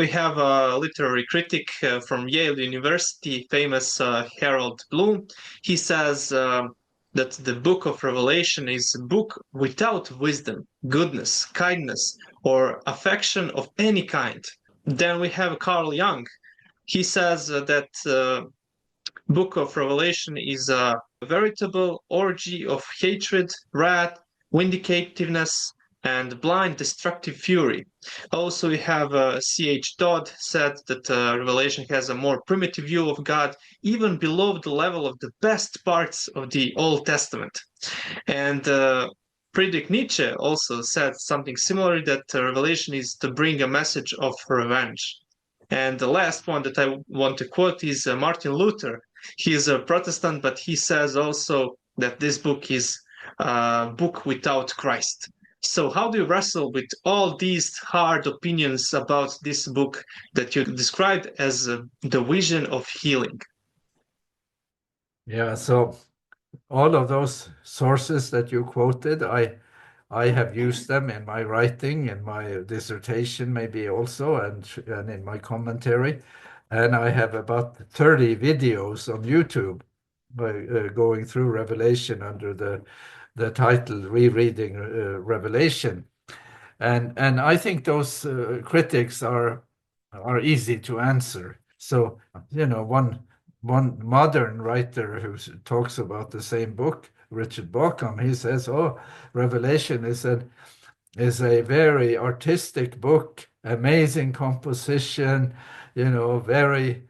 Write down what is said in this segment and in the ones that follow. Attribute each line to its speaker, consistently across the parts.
Speaker 1: We have a literary critic from Yale University, famous Harold Bloom. He says that the book of Revelation is a book without wisdom, goodness, kindness, or affection of any kind. Then we have Carl Jung. He says that book of Revelation is a veritable orgy of hatred, wrath, vindicativeness, and blind destructive fury. Also, we have C.H. Dodd said that Revelation has a more primitive view of God, even below the level of the best parts of the Old Testament. And Friedrich Nietzsche also said something similar, that Revelation is to bring a message of revenge. And the last one that I want to quote is Martin Luther. He is a Protestant, but he says also that this book is a book without Christ. So how do you wrestle with all these hard opinions about this book that you described as the vision of healing?
Speaker 2: Yeah, so all of those sources that you quoted, I have used them in my writing, in my dissertation maybe also, and in my commentary. And I have about 30 videos on YouTube by going through Revelation under the title Rereading Revelation. And I think those critics are easy to answer. So, one modern writer who talks about the same book, Richard Bauckham, he says, "Oh, Revelation is a very artistic book, amazing composition, very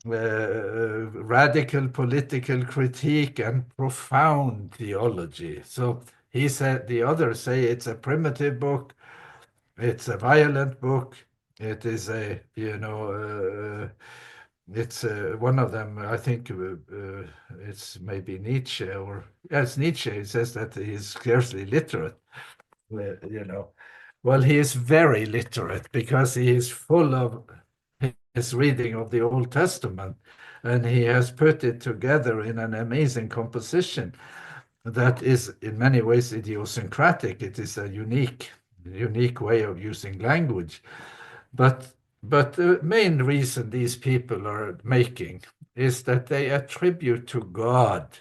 Speaker 2: radical political critique and profound theology." So he said, the others say it's a primitive book, it's a violent book, it is it's one of them, I think it's maybe Nietzsche, or yes, Nietzsche. He says that he's scarcely literate. Well, he is very literate because he is full of his reading of the Old Testament, and he has put it together in an amazing composition that is in many ways idiosyncratic. It is a unique way of using language. But the main reason these people are making is that they attribute to God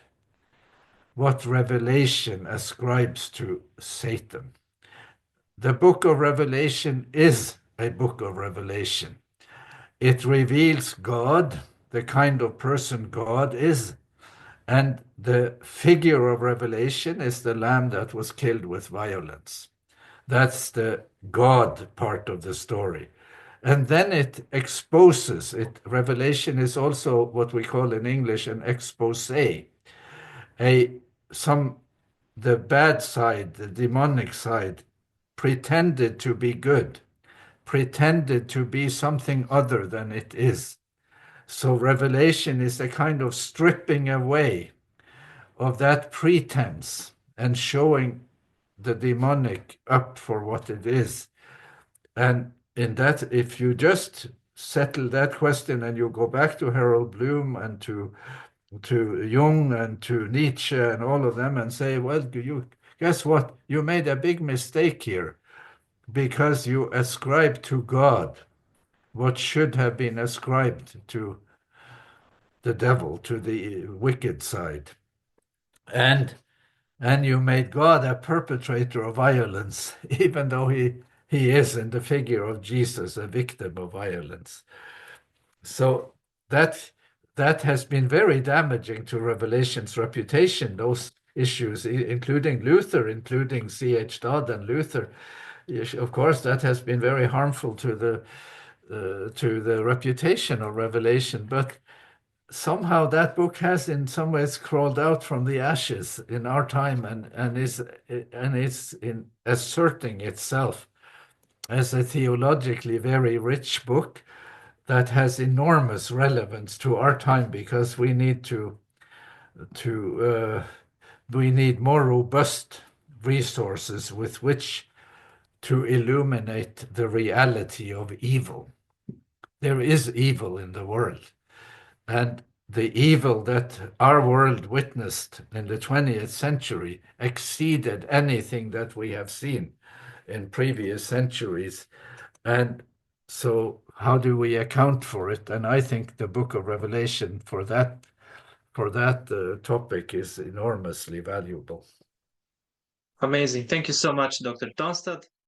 Speaker 2: what Revelation ascribes to Satan. The book of Revelation is a book of revelation. It reveals God, the kind of person God is, and the figure of Revelation is the lamb that was killed with violence. That's the God part of the story. And then it exposes it. Revelation is also what we call in English an expose. The bad side, the demonic side, pretended to be good, pretended to be something other than it is. So Revelation is a kind of stripping away of that pretense and showing the demonic up for what it is. And in that, if you just settle that question and you go back to Harold Bloom and to Jung and to Nietzsche and all of them and say, well, you guess what? You made a big mistake here because you ascribe to God what should have been ascribed to the devil, to the wicked side. And you made God a perpetrator of violence, even though he is in the figure of Jesus, a victim of violence. So that has been very damaging to Revelation's reputation, those issues, including Luther, including C.H. Dodd and Luther. Of course, that has been very harmful to the reputation of Revelation. But somehow that book has in some ways crawled out from the ashes in our time and is in asserting itself as a theologically very rich book that has enormous relevance to our time, because we need we need more robust resources with which to illuminate the reality of evil. There is evil in the world. And the evil that our world witnessed in the 20th century exceeded anything that we have seen in previous centuries. And so how do we account for it? And I think the book of Revelation for that topic is enormously valuable.
Speaker 1: Amazing. Thank you so much, Dr. Tonstad.